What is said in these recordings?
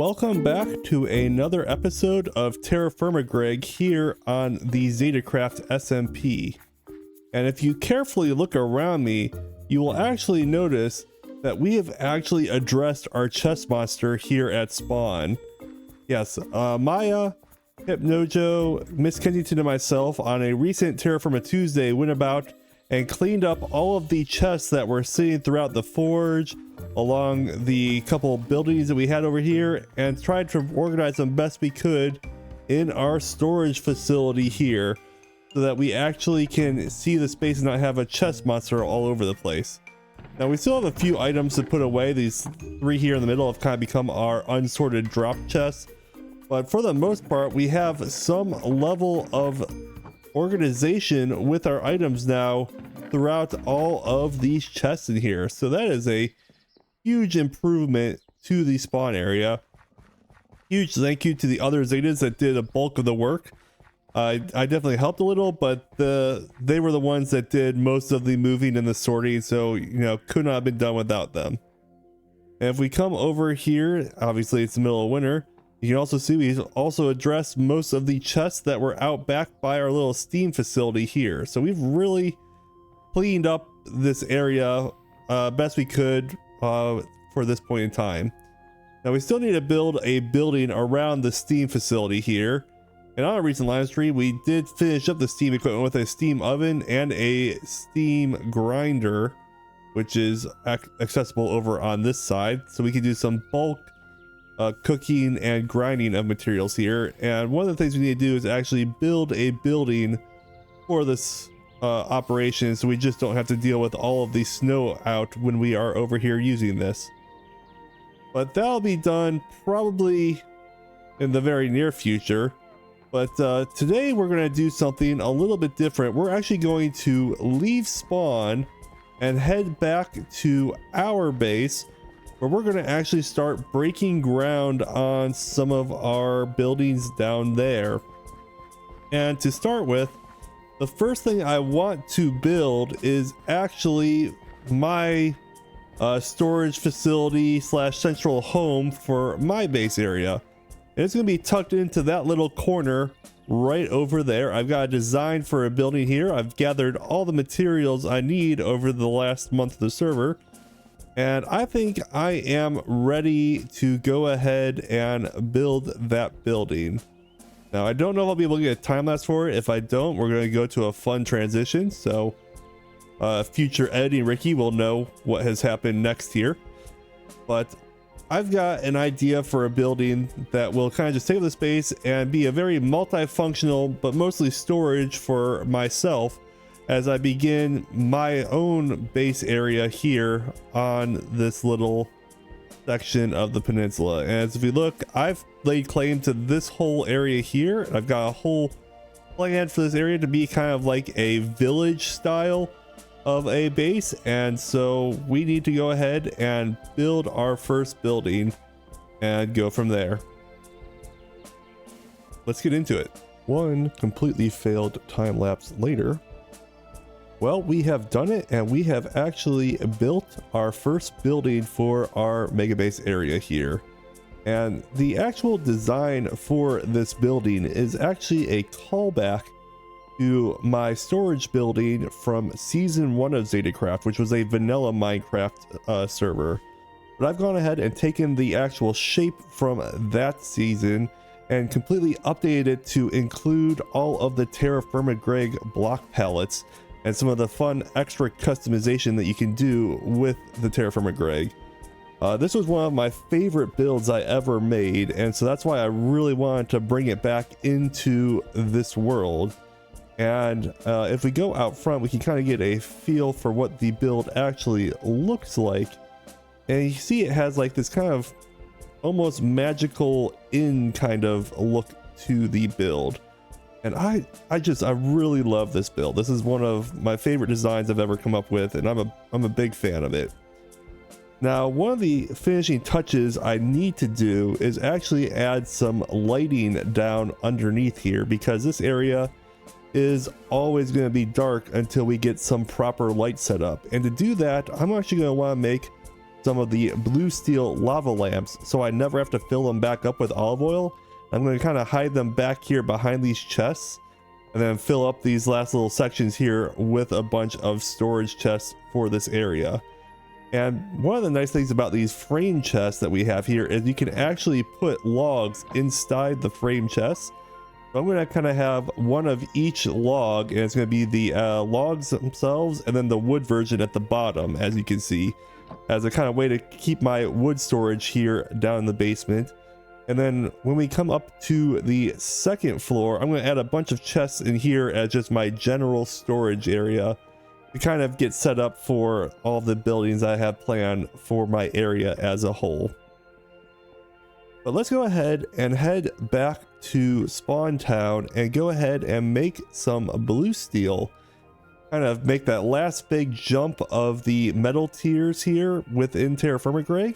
welcome back to another episode of TerraFirmaGreg here on the ZetaCraft SMP. And if you carefully look around me, you will actually notice that we have actually addressed our chest monster here at spawn. Yes, Maya, Hypnojo, Miss Kensington, and myself on a recent Terra Firma Tuesday went about and cleaned up all of the chests that were sitting throughout the forge, along the couple buildings that we had over here, and tried to organize them best we could in our storage facility here so that we actually can see the space and not have a chest monster all over the place. Now we still have a few items to put away. These three here in the middle have kind of become our unsorted drop chests, but for the most part we have some level of organization with our items now throughout all of these chests in here. So that is a huge improvement to the spawn area. Huge thank you to the other Zetas that did a bulk of the work. I definitely helped a little, but they were the ones that did most of the moving and the sorting, so could not have been done without them. And if we come over here, obviously it's the middle of winter, you can also see we also addressed most of the chests that were out back by our little steam facility here. So we've really cleaned up this area best we could for this point in time. Now we still need to build a building around the steam facility here. And on a recent live stream, we did finish up the steam equipment with a steam oven and a steam grinder, which is accessible over on this side. So we can do some bulk cooking and grinding of materials here. And one of the things we need to do is actually build a building for this operation, so we just don't have to deal with all of the snow out when we are over here using this. But that'll be done probably in the very near future. But today we're going to do something a little bit different. We're actually going to leave spawn and head back to our base, where we're going to actually start breaking ground on some of our buildings down there. And to start with, the first thing I want to build is actually my storage facility slash central home for my base area. And it's going to be tucked into that little corner right over there. I've got a design for a building here. I've gathered all the materials I need over the last month of the server, and I think I am ready to go ahead and build that building. Now I don't know if I'll be able to get a time lapse for it. If I don't, we're going to go to a fun transition, so future editing Ricky will know what has happened next here. But I've got an idea for a building that will kind of just take up the space and be a very multifunctional but mostly storage for myself as I begin my own base area here on this little section of the peninsula. And as if you look, I've laid claim to this whole area here. I've got a whole plan for this area to be kind of like a village style of a base, and so we need to go ahead and build our first building and go from there. Let's get into it. One completely failed time lapse later. Well, we have done it, and we have actually built our first building for our mega base area here. And the actual design for this building is actually a callback to my storage building from season 1 of ZetaCraft, which was a vanilla Minecraft server. But I've gone ahead and taken the actual shape from that season and completely updated it to include all of the TerraFirmaGreg block palettes and some of the fun extra customization that you can do with the TerraFirmaGreg. This was one of my favorite builds I ever made, and so that's why I really wanted to bring it back into this world. And if we go out front, we can kind of get a feel for what the build actually looks like. And you see it has like this kind of almost magical inn kind of look to the build. And I really love this build. This is one of my favorite designs I've ever come up with, and I'm a big fan of it. Now, one of the finishing touches I need to do is actually add some lighting down underneath here, because this area is always going to be dark until we get some proper light set up. And to do that, I'm actually going to want to make some of the blue steel lava lamps so I never have to fill them back up with olive oil. I'm going to kind of hide them back here behind these chests and then fill up these last little sections here with a bunch of storage chests for this area. And one of the nice things about these frame chests that we have here is you can actually put logs inside the frame chests. So I'm going to kind of have one of each log, and it's going to be the logs themselves and then the wood version at the bottom, as you can see, as a kind of way to keep my wood storage here down in the basement. And then when we come up to the second floor, I'm going to add a bunch of chests in here as just my general storage area to kind of get set up for all the buildings I have planned for my area as a whole. But let's go ahead and head back to Spawn Town and go ahead and make some blue steel. Kind of make that last big jump of the metal tiers here within TerraFirmaGreg.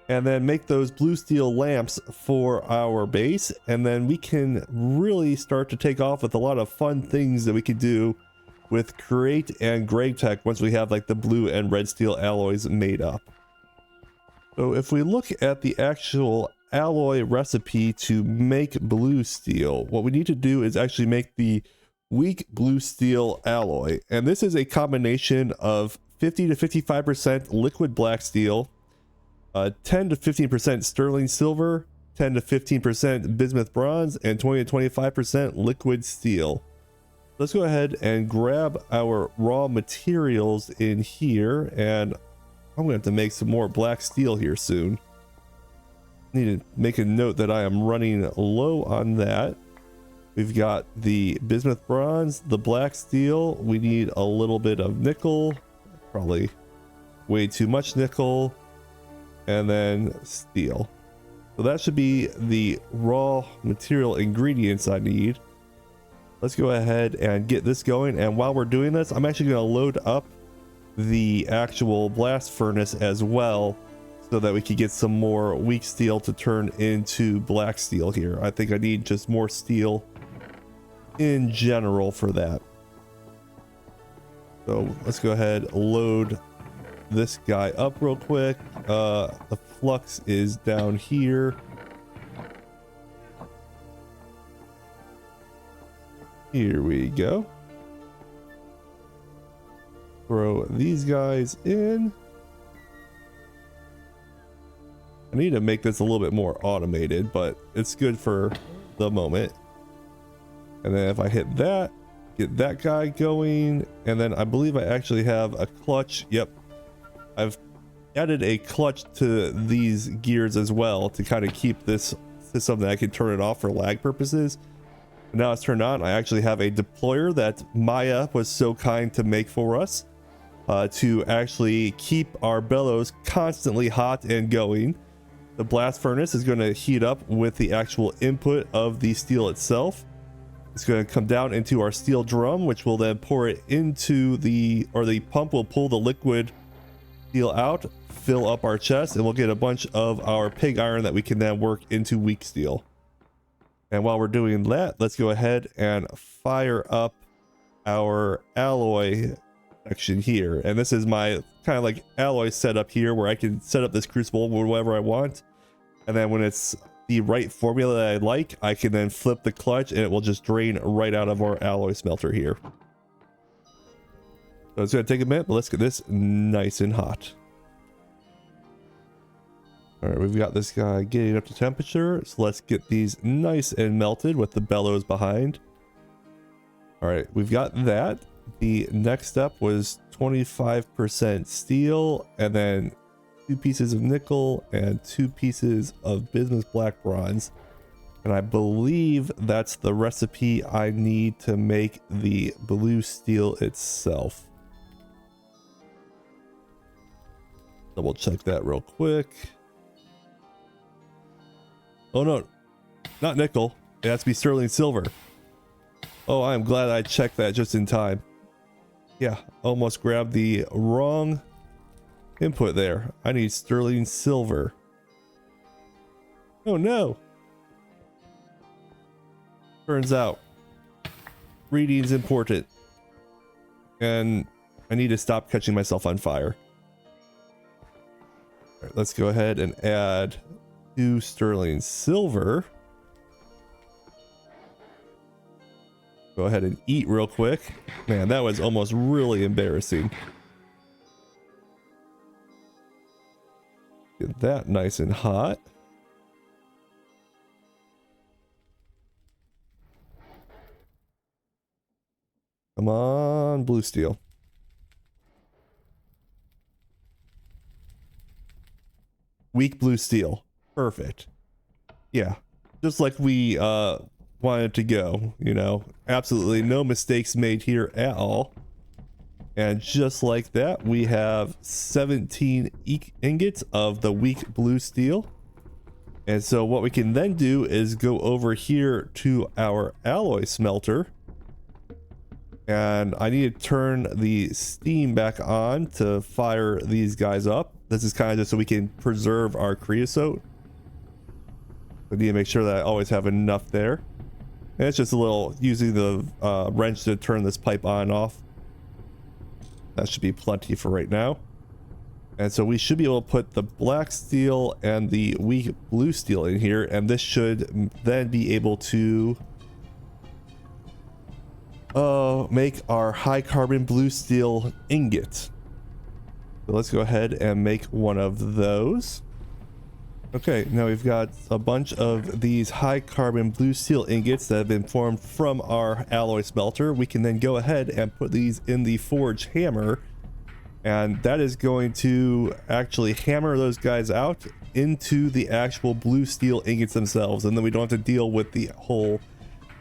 And then make those blue steel lamps for our base. And then we can really start to take off with a lot of fun things that we could do with Create and Greg Tech once we have like the blue and red steel alloys made up. So if we look at the actual alloy recipe to make blue steel, what we need to do is actually make the weak blue steel alloy. And this is a combination of 50 to 55% liquid black steel, 10 to 15% sterling silver, 10 to 15% bismuth bronze, and 20 to 25% liquid steel. Let's go ahead and grab our raw materials in here, and I'm going to have to make some more black steel here soon. Need to make a note that I am running low on that. We've got the bismuth bronze, the black steel. We need a little bit of nickel, probably way too much nickel, and then steel. So that should be the raw material ingredients I need. Let's go ahead and get this going. And while we're doing this, I'm actually going to load up the actual blast furnace as well, so that we can get some more weak steel to turn into black steel here. I think I need just more steel in general for that. So let's go ahead, load this guy up real quick. The flux is down here. Here we go. Throw these guys in. I need to make this a little bit more automated, but it's good for the moment. And then if I hit that, get that guy going, and then I believe I actually have a clutch. Yep, I've added a clutch to these gears as well to kind of keep this to something that I can turn it off for lag purposes. Now it's turned on. I actually have a deployer that Maya was so kind to make for us to actually keep our bellows constantly hot and going. The blast furnace is going to heat up with the actual input of the steel itself. It's going to come down into our steel drum, which will then pour it into the pump will pull the liquid steel out, fill up our chest, and we'll get a bunch of our pig iron that we can then work into weak steel. And while we're doing that, let's go ahead and fire up our alloy section here. And this is my kind of like alloy setup here, where I can set up this crucible whatever I want. And then when it's the right formula that I like, I can then flip the clutch and it will just drain right out of our alloy smelter here. So it's going to take a minute, but let's get this nice and hot. All right, we've got this guy getting up to temperature, so let's get these nice and melted with the bellows behind. All right, we've got that. The next step was 25% steel, and then 2 pieces of nickel and 2 pieces of bismuth black bronze. And I believe that's the recipe I need to make the blue steel itself. Double check that real quick. Oh no, not nickel. It has to be sterling silver. Oh, I'm glad I checked that just in time. Yeah, almost grabbed the wrong input there. I need sterling silver. Oh no. Turns out reading's important. And I need to stop catching myself on fire. All right, let's go ahead and add 2 sterling silver. Go ahead and eat real quick. Man, that was almost really embarrassing. Get that nice and hot. Come on, blue steel. Weak blue steel. Perfect. Yeah. Just like we wanted to go, you know. Absolutely no mistakes made here at all. And just like that, we have 17 ingots of the weak blue steel. And so what we can then do is go over here to our alloy smelter. And I need to turn the steam back on to fire these guys up. This is kind of just so we can preserve our creosote. I need to make sure that I always have enough there. And it's just a little using the wrench to turn this pipe on and off. That should be plenty for right now. And so we should be able to put the black steel and the weak blue steel in here. And this should then be able to make our high carbon blue steel ingot. So let's go ahead and make one of those. Okay, now we've got a bunch of these high carbon blue steel ingots that have been formed from our alloy smelter. We can then go ahead and put these in the forge hammer, and that is going to actually hammer those guys out into the actual blue steel ingots themselves, and then we don't have to deal with the whole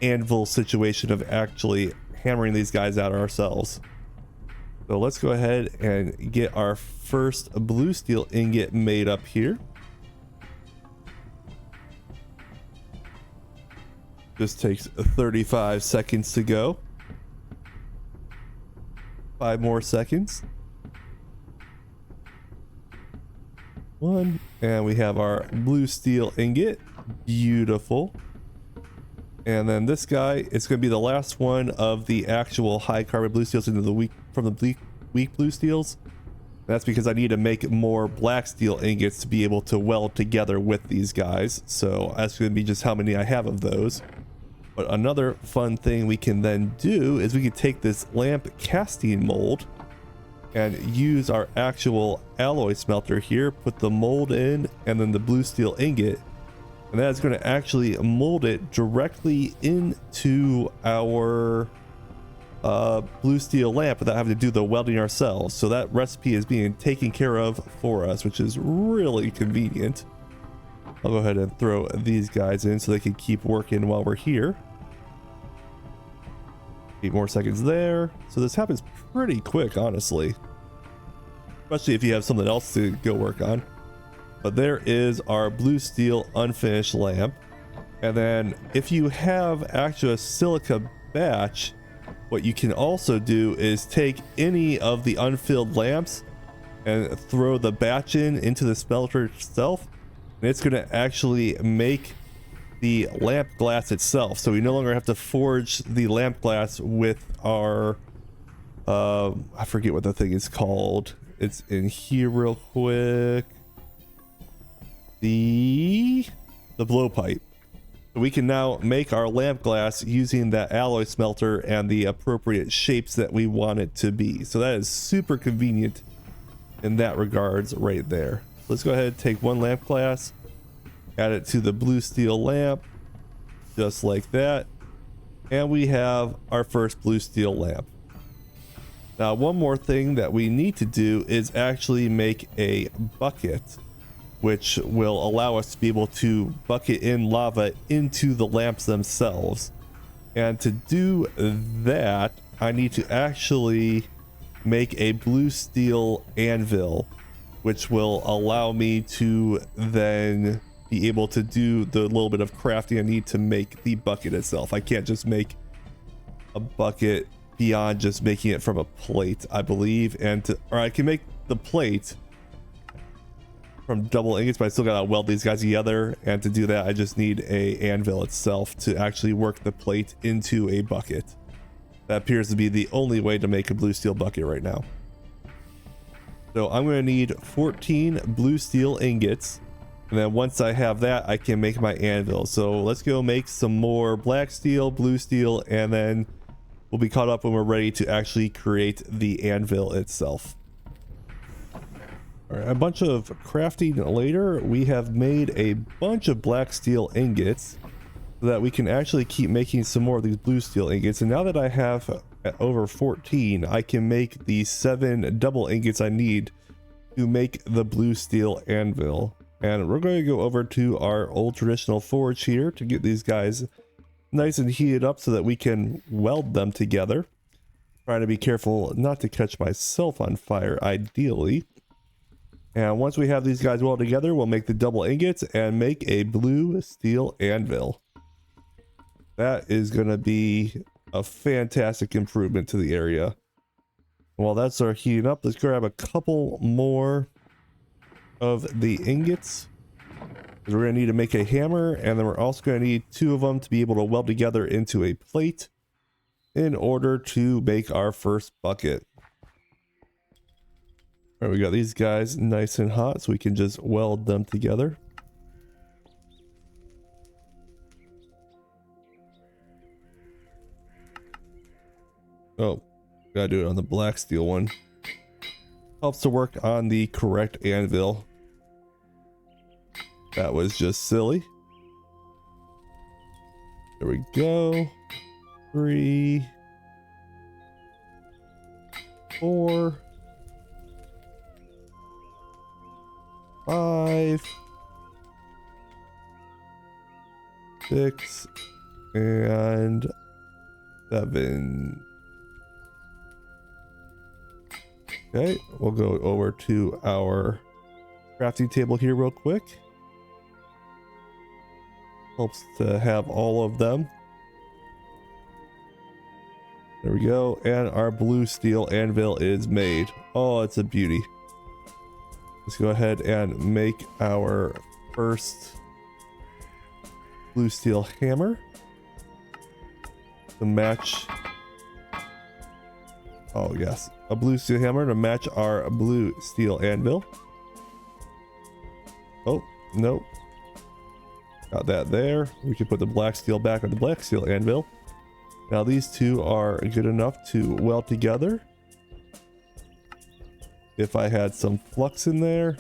anvil situation of actually hammering these guys out ourselves. So let's go ahead and get our first blue steel ingot made up here. Just takes 35 seconds to go. 5 more seconds. 1, and we have our blue steel ingot. Beautiful. And then this guy, it's going to be the last one of the actual high carbon blue steels into the weak blue steels. That's because I need to make more black steel ingots to be able to weld together with these guys. So that's going to be just how many I have of those. But another fun thing we can then do is we can take this lamp casting mold and use our actual alloy smelter here, put the mold in, and then the blue steel ingot. And that's going to actually mold it directly into our blue steel lamp without having to do the welding ourselves. So that recipe is being taken care of for us, which is really convenient. I'll go ahead and throw these guys in so they can keep working while we're here. 8 more seconds there. So this happens pretty quick, honestly. Especially if you have something else to go work on. But there is our blue steel unfinished lamp. And then if you have actually a silica batch, what you can also do is take any of the unfilled lamps and throw the batch into the smelter itself. And it's going to actually make the lamp glass itself. So we no longer have to forge the lamp glass with our, I forget what the thing is called. It's in here real quick. The blowpipe. So we can now make our lamp glass using that alloy smelter and the appropriate shapes that we want it to be. So that is super convenient in that regards right there. Let's go ahead and take one lamp glass, add it to the blue steel lamp, just like that. And we have our first blue steel lamp. Now, one more thing that we need to do is actually make a bucket, which will allow us to be able to bucket in lava into the lamps themselves. And to do that, I need to actually make a blue steel anvil, which will allow me to then be able to do the little bit of crafting I need to make the bucket itself. I can't just make a bucket beyond just making it from a plate, I believe. Or I can make the plate from double ingots, but I still gotta weld these guys together, and to do that I just need a anvil itself to actually work the plate into a bucket. That appears to be the only way to make a blue steel bucket right now. So I'm going to need 14 blue steel ingots. And then once I have that, I can make my anvil. So let's go make some more black steel, blue steel, and then we'll be caught up when we're ready to actually create the anvil itself. All right, a bunch of crafting later, we have made a bunch of black steel ingots so that we can actually keep making some more of these blue steel ingots. And now that I have over 14, I can make the 7 double ingots I need to make the blue steel anvil. And we're going to go over to our old traditional forge here to get these guys nice and heated up so that we can weld them together. Trying to be careful not to catch myself on fire, ideally. And once we have these guys welded together, we'll make the double ingots and make a blue steel anvil. That is going to be a fantastic improvement to the area. While that's our heating up, let's grab a couple more of the ingots. We're going to need to make a hammer, and then we're also going to need 2 of them to be able to weld together into a plate in order to make our first bucket. All right, we got these guys nice and hot, so we can just weld them together. Oh, gotta do it on the black steel one. Helps to work on the correct anvil. That was just silly. There we go. 3, 4, 5, 6, and 7. Okay, we'll go over to our crafting table here real quick. Helps to have all of them. There we go, and our blue steel anvil is made. Oh, it's a beauty. Let's go ahead and make our first blue steel hammer to match. Oh yes, a blue steel hammer to match our blue steel anvil. Oh, nope. Got that there. We can put the black steel back on the black steel anvil. Now these two are good enough to weld together. If I had some flux in there.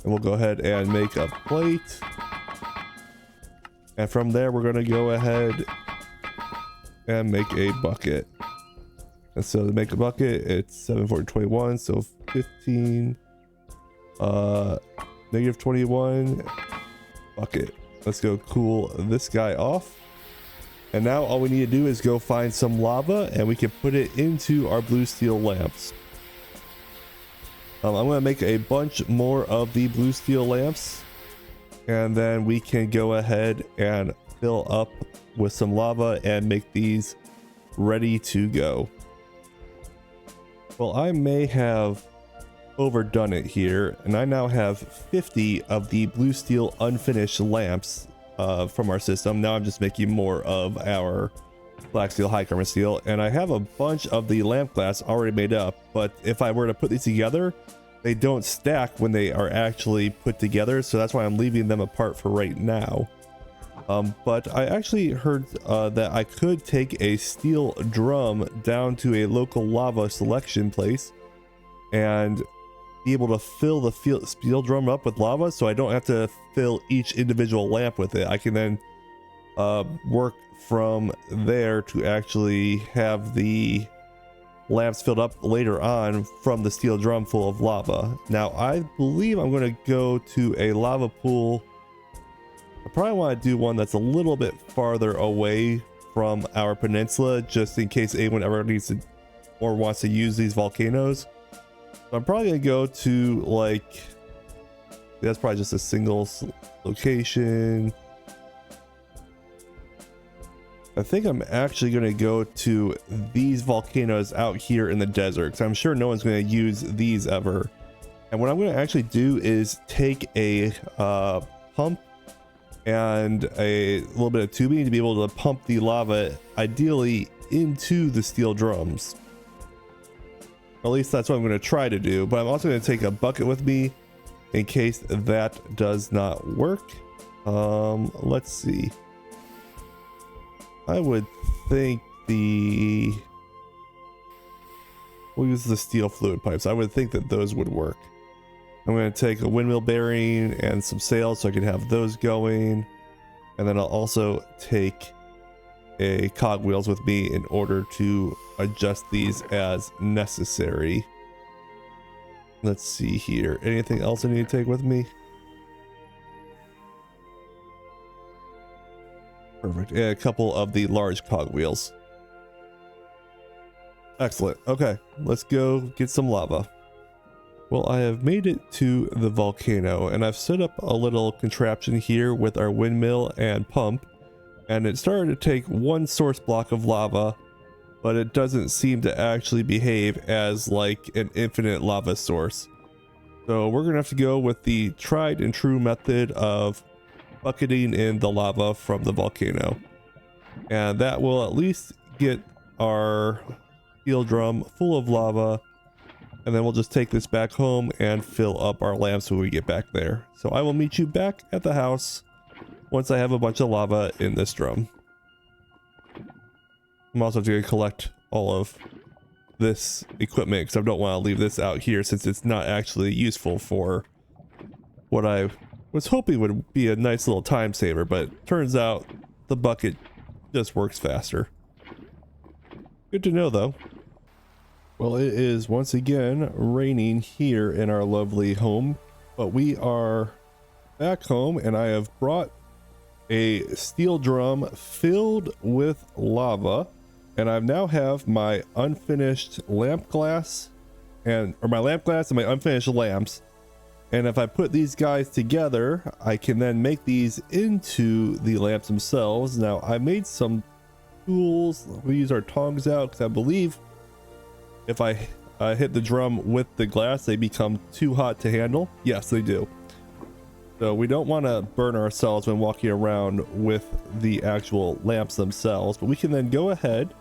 And we'll go ahead and make a plate. And from there we're going to go ahead and make a bucket. And so to make a bucket, it's 7, 14, 21, so 15, negative 21, bucket. Let's go cool this guy off. And now all we need to do is go find some lava and we can put it into our blue steel lamps. I'm going to make a bunch more of the blue steel lamps. And then we can go ahead and fill up with some lava and make these ready to go. Well, I may have overdone it here, and I now have 50 of the blue steel unfinished lamps from our system. Now I'm just making more of our black steel, high carbon steel, and I have a bunch of the lamp glass already made up, but if I were to put these together, they don't stack when they are actually put together, so that's why I'm leaving them apart for right now. But I actually heard that I could take a steel drum down to a local lava selection place and be able to fill the steel drum up with lava, so I don't have to fill each individual lamp with it. I can then work from there to actually have the lamps filled up later on from the steel drum full of lava. Now I believe I'm going to go to a lava pool. I probably want to do one that's a little bit farther away from our peninsula, just in case anyone ever needs to or wants to use these volcanoes. So I'm probably gonna go to, like, that's probably just a single location. I think I'm actually gonna go to these volcanoes out here in the desert, because I'm sure no one's gonna use these ever. And what I'm gonna actually do is take a pump and a little bit of tubing to be able to pump the lava ideally into the steel drums. At least that's what I'm going to try to do, but I'm also going to take a bucket with me in case that does not work. Let's see. I would think we'll use the steel fluid pipes. I would think that those would work. I'm going to take a windmill bearing and some sails so I can have those going. And then I'll also take a cogwheels with me in order to adjust these as necessary. Let's see here. Anything else I need to take with me? Perfect. And a couple of the large cogwheels. Excellent. Okay, let's go get some lava. Well, I have made it to the volcano and I've set up a little contraption here with our windmill and pump, and it started to take one source block of lava, but it doesn't seem to actually behave as like an infinite lava source. So we're gonna have to go with the tried and true method of bucketing in the lava from the volcano, and that will at least get our steel drum full of lava, and then we'll just take this back home and fill up our lamps when we get back there. So I will meet you back at the house once I have a bunch of lava in this drum. I'm also going to collect all of this equipment because I don't want to leave this out here since it's not actually useful for what I was hoping would be a nice little time saver, but turns out the bucket just works faster. Good to know though. Well, it is once again raining here in our lovely home, but we are back home and I have brought a steel drum filled with lava, and I now have my unfinished lamp glass and my unfinished lamps. And if I put these guys together, I can then make these into the lamps themselves. Now I made some tools. We use our tongs out because I believe if I hit the drum with the glass, they become too hot to handle. Yes, they do. So we don't want to burn ourselves when walking around with the actual lamps themselves, but we can then go ahead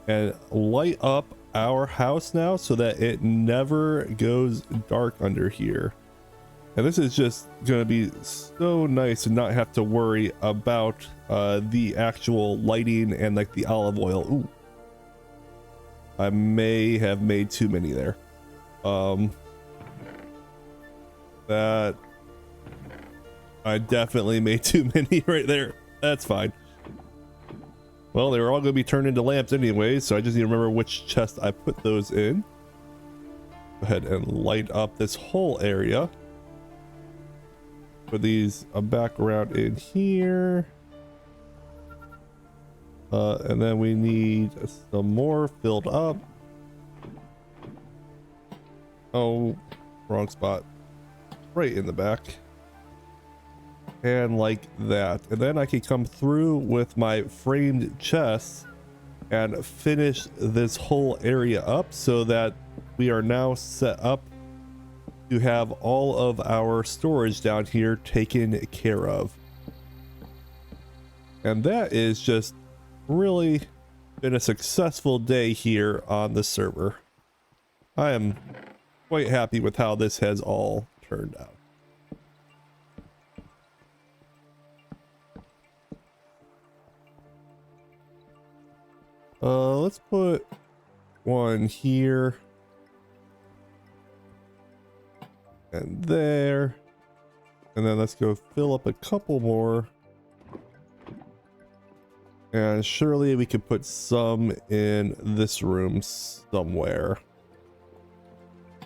and light up our house now so that it never goes dark under here. And this is just going to be so nice to not have to worry about the actual lighting and like the olive oil. Ooh. I may have made too many there. That I definitely made too many right there. That's fine. Well, they were all going to be turned into lamps anyway, so I just need to remember which chest I put those in. Go ahead and light up this whole area. Put these back around in here. And then we need some more filled up. Oh, wrong spot. Right in the back. And like that. And then I can come through with my framed chest and finish this whole area up so that we are now set up to have all of our storage down here taken care of. And that is just really been a successful day here on the server. I am quite happy with how this has all turned out. Let's put one here and there, and then let's go fill up a couple more. And surely we could put some in this room somewhere.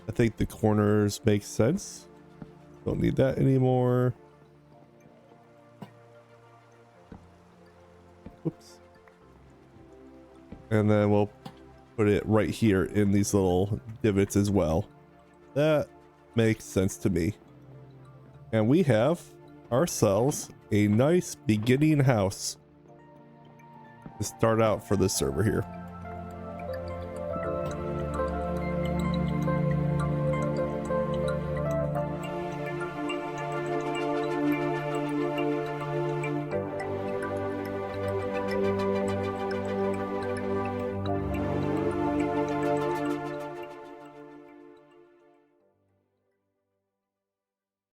I think the corners make sense. Don't need that anymore. Oops. And then we'll put it right here in these little divots as well. That makes sense to me. And we have ourselves a nice beginning house to start out for this server here.